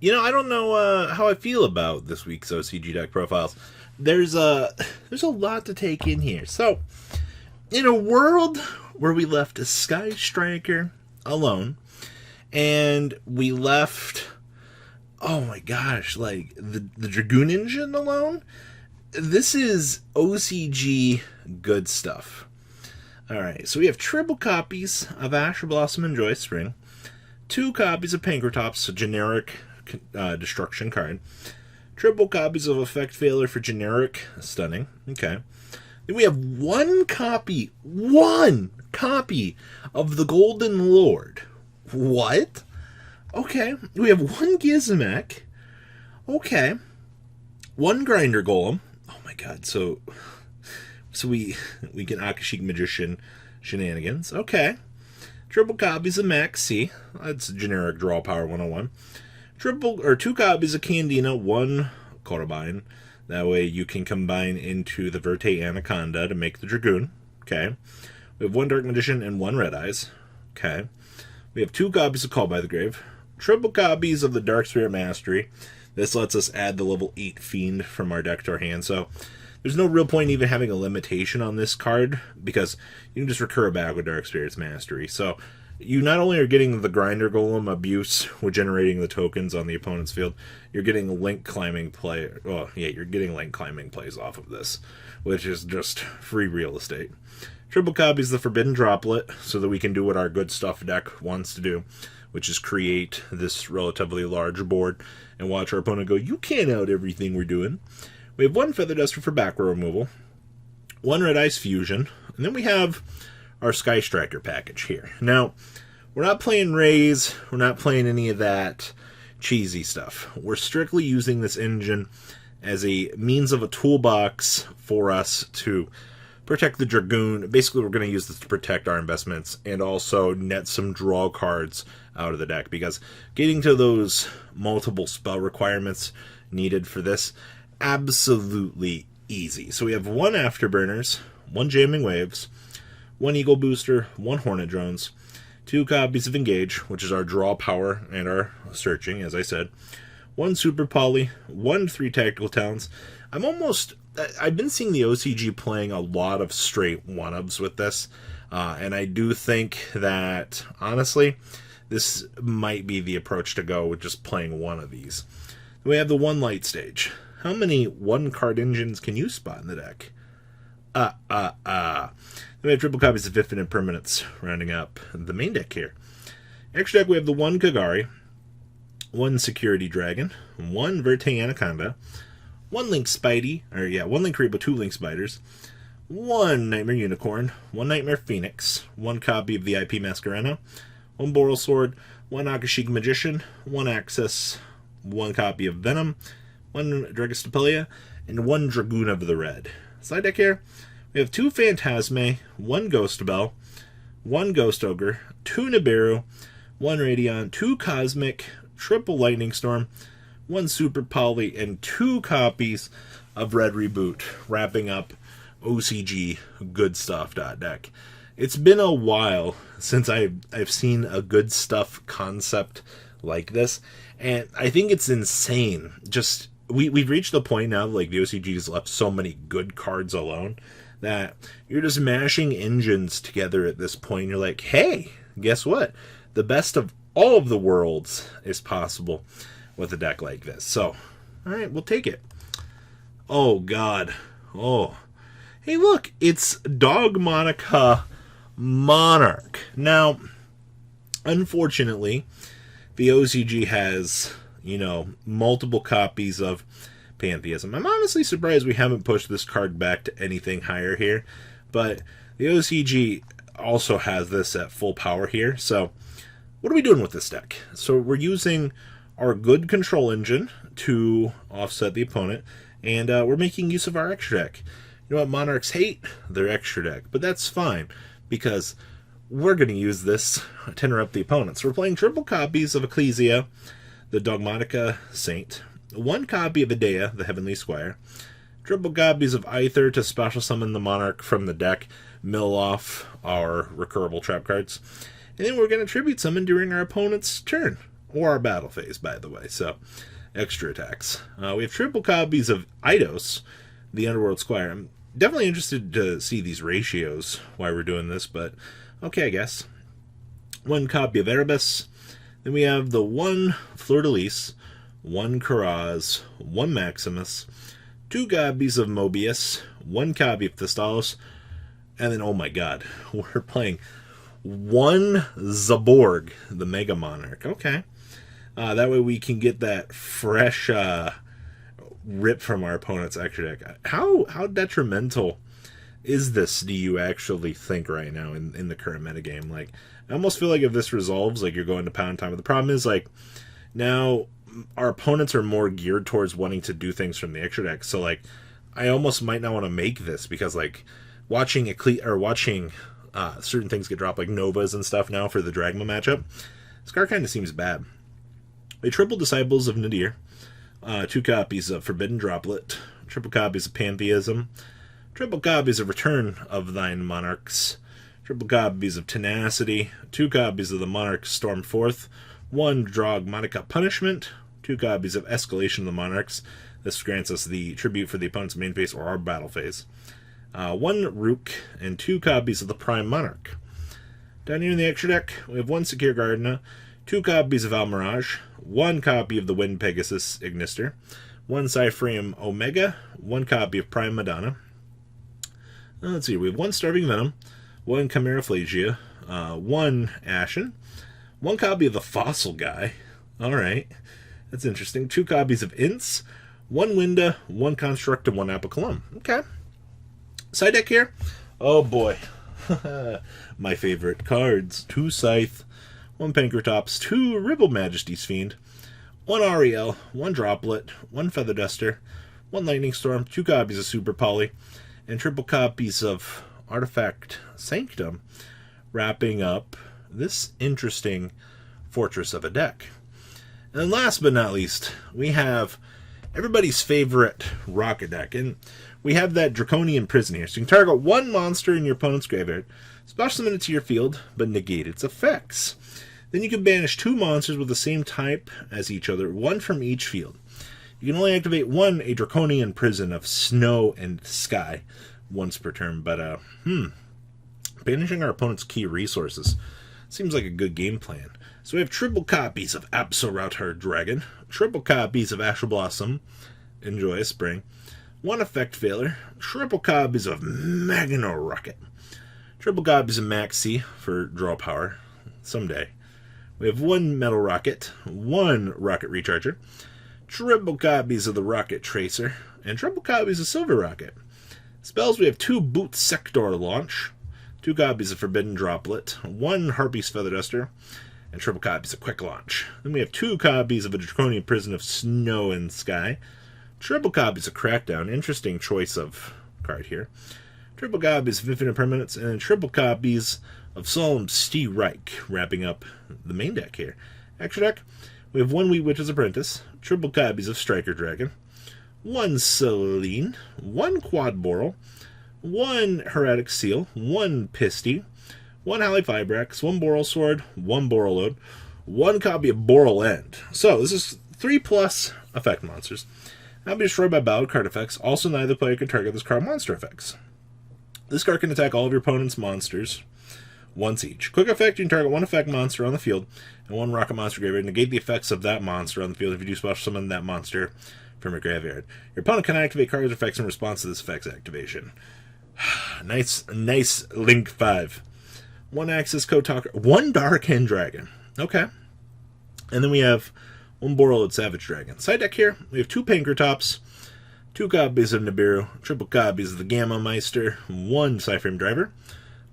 I don't know how I feel about this week's OCG deck profiles. There's a lot to take in here. So, in a world where we left a Sky Striker alone, and we left, oh my gosh, like the Dragoon Engine alone, this is OCG Good Stuff. Alright, so we have triple copies of Asher Blossom and Joy Spring, 2 copies of Pankratops, a generic destruction card, triple copies of Effect Failure for generic stunning. Okay. Then we have one copy of the Golden Lord. What? Okay. We have one Gizmek. Okay. One Grinder Golem. Oh my god. So we get Akashic Magician shenanigans. Okay. Triple copies of Max C. That's generic draw power 101. 2 copies of Candina, 1 Korobine. That way you can combine into the Verte Anaconda to make the Dragoon. Okay. We have 1 Dark Magician and 1 Red Eyes. Okay. We have 2 copies of Call by the Grave. Triple copies of the Dark Spirit Mastery. This lets us add the level 8 Fiend from our deck to our hand. So there's no real point even having a limitation on this card, because you can just recur back with Dark Spirit's Mastery. So you not only are getting the Grinder Golem abuse with generating the tokens on the opponent's field, you're getting link climbing play. Oh, yeah, you're getting link climbing plays off of this, which is just free real estate. Triple copies of the Forbidden Droplet, so that we can do what our Good Stuff deck wants to do, which is create this relatively large board and watch our opponent go, you can't out everything we're doing. We have 1 Feather Duster for back row removal, 1 Red Ice Fusion, and then we have our Sky Striker package here. Now, we're not playing Rays, we're not playing any of that cheesy stuff. We're strictly using this engine as a means of a toolbox for us to protect the Dragoon. Basically, we're going to use this to protect our investments and also net some draw cards out of the deck, because getting to those multiple spell requirements needed for this, absolutely easy. So we have 1 Afterburners, 1 Jamming Waves, 1 Eagle Booster, 1 Hornet Drones, 2 copies of Engage, which is our draw power and our searching, as I said, 1 Super Poly, 1 3 Tactical Talents. I've been seeing the OCG playing a lot of straight 1-ups with this, and I do think that, honestly, this might be the approach to go with just playing 1 of these. Then we have the 1 Light Stage. How many 1-card engines can you spot in the deck? Then we have triple copies of Infinite Permanents, rounding up the main deck here. Extra deck, we have the 1 Kagari, 1 Security Dragon, 1 Verte Anaconda, 1 Link Spidey, 1 Link Rebo, 2 Link Spiders, 1 Nightmare Unicorn, 1 Nightmare Phoenix, 1 copy of VIP Masquerena, 1 Boral Sword, 1 Akashic Magician, 1 Axis, 1 copy of Venom, 1 Dragostapelia, and 1 Dragoon of the Red. Side deck here, we have 2 Phantasme, 1 Ghost Bell, 1 Ghost Ogre, 2 Nibiru, 1 Radion, 2 Cosmic, triple Lightning Storm, 1 Super Poly, and 2 copies of Red Reboot, wrapping up OCG Good Stuff deck. It's been a while since I've seen a Good Stuff concept like this, and I think it's insane. Just we've reached the point now, like, the OCG has left so many good cards alone that you're just mashing engines together at this point. You're like, hey, guess what? The best of all of the worlds is possible with a deck like this. So, all right, we'll take it. Oh, God. Oh. Hey, look, it's Dogmatika Monarch. Now, unfortunately, the OCG has, multiple copies of Pantheism. I'm honestly surprised we haven't pushed this card back to anything higher here, but the OCG also has this at full power here. So what are we doing with this deck? So we're using our good control engine to offset the opponent, and we're making use of our extra deck. You know what Monarchs hate? Their extra deck, but that's fine, because we're going to use this to interrupt the opponent. So we're playing triple copies of Ecclesia, the Dogmatika Saint, 1 copy of Idea, the Heavenly Squire, triple copies of Aether to special summon the Monarch from the deck, mill off our recurable trap cards. And then we're going to tribute summon during our opponent's turn, or our battle phase, by the way. So, extra attacks. We have triple copies of Eidos, the Underworld Squire. I'm definitely interested to see these ratios while we're doing this, but okay, I guess. One copy of Erebus. Then we have the one Fleur-de-Lis, one Karaz, one Maximus, two copies of Mobius, one copy of Thestalos, and then, oh my god, we're playing one Zaborg, the Mega Monarch. Okay. That way we can get that fresh rip from our opponent's extra deck. How detrimental is this, do you actually think, right now in the current metagame? Like, I almost feel like if this resolves, like, you're going to pound time. But the problem is, like, now our opponents are more geared towards wanting to do things from the extra deck. So, like, I almost might not want to make this because, like, watching certain things get dropped, like Novas and stuff now for the Dragma matchup, this card kind of seems bad. A triple Disciples of Nadir, two copies of Forbidden Droplet, triple copies of Pantheism, triple copies of Return of Thine Monarchs, triple copies of Tenacity, two copies of the Monarchs Storm Forth, one Dogmatika Punishment, two copies of Escalation of the Monarchs. This grants us the tribute for the opponent's main phase or our battle phase. One Rook, and two copies of the Prime Monarch. Down here in the extra deck, we have one Secure Gardena, two copies of Almirage, one copy of the Wind Pegasus Ignister, one Cyphreum Omega, one copy of Prime Madonna. Let's see, we have one Starving Venom, one Chimera Phlagia, one Ashen, one copy of the Fossil Guy. Alright, that's interesting. Two copies of Ints, one Winda, one Construct, and one Apocolum. Okay. Side deck here. Oh boy. My favorite cards. Two Scythe, one Pankratops, two Ribble Majesty's Fiend, one Ariel, one Droplet, one Feather Duster, one Lightning Storm, two copies of Super Poly, and triple copies of Artifact Sanctum, wrapping up this interesting fortress of a deck. And then last but not least, we have everybody's favorite Rokket deck, and we have that Draconian Prison here. So you can target one monster in your opponent's graveyard, splash summon it to your field, but negate its effects. Then you can banish two monsters with the same type as each other, one from each field. You can only activate a Draconian Prison of Snow and Sky once per turn, but banishing our opponent's key resources seems like a good game plan. So we have triple copies of Absol Dragon, triple copies of Astral Blossom, Enjoy a Spring, one Effect Failure, triple copies of Magno Rocket, triple copies of Maxi for draw power someday. We have one Metal Rocket, one Rocket Recharger, triple copies of the Rocket Tracer, and triple copies of Silver Rocket. Spells, we have two Boot Sector Launch, two copies of Forbidden Droplet, one Harpy's Feather Duster, and triple copies of Quick Launch. Then we have two copies of a Draconian Prison of Snow and Sky, triple copies of Crackdown, interesting choice of card here, triple copies of Infinite Permanence, and triple copies of Solemn Stee Reich, wrapping up the main deck here. Extra deck, we have one Wheat Witch's Apprentice, triple copies of Striker Dragon, one Celine, one Quad Boral, one Heretic Seal, one Pisty, one Halley Fibrax, one Boral Sword, one Borreload, one copy of Boral End. So this is 3+ effect monsters. Now be destroyed by battle card effects. Also, neither player can target this card monster effects. This card can attack all of your opponent's monsters once each. Quick effect, you can target one effect monster on the field and one rocket monster graveyard. Negate the effects of that monster on the field if you do special summon that monster from your graveyard. Your opponent can activate cards or effects in response to this effect's activation. nice Link 5. One Axis Code Talker, one Dark End Dragon. Okay. And then we have one Borreload Savage Dragon. Side deck here, we have two Pankratops, two copies of Nibiru, triple copies of the Gamma Meister, one Cyphreum Driver,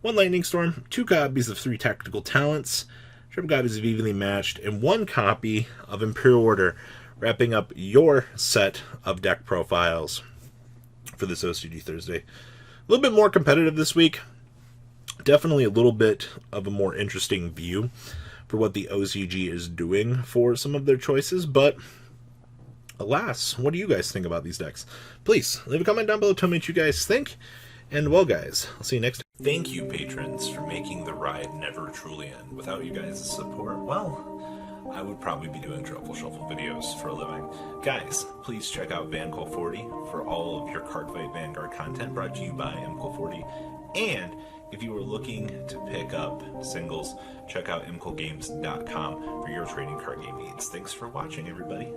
one Lightning Storm, two copies of 3 Tactical Talents, triple copies of Evenly Matched, and one copy of Imperial Order, wrapping up your set of deck profiles for this OCG Thursday. A little bit more competitive this week. Definitely a little bit of a more interesting view for what the OCG is doing for some of their choices, but alas, what do you guys think about these decks? Please leave a comment down below, tell me what you guys think, and well guys, I'll see you next time. Thank you, patrons, for making the ride never truly end. Without you guys' support, well, I would probably be doing Truffle Shuffle videos for a living. Guys, please check out VanCole40 for all of your Cardfight Vanguard content brought to you by MCole40. And if you are looking to pick up singles, check out mcolegames.com for your trading card game needs. Thanks for watching, everybody.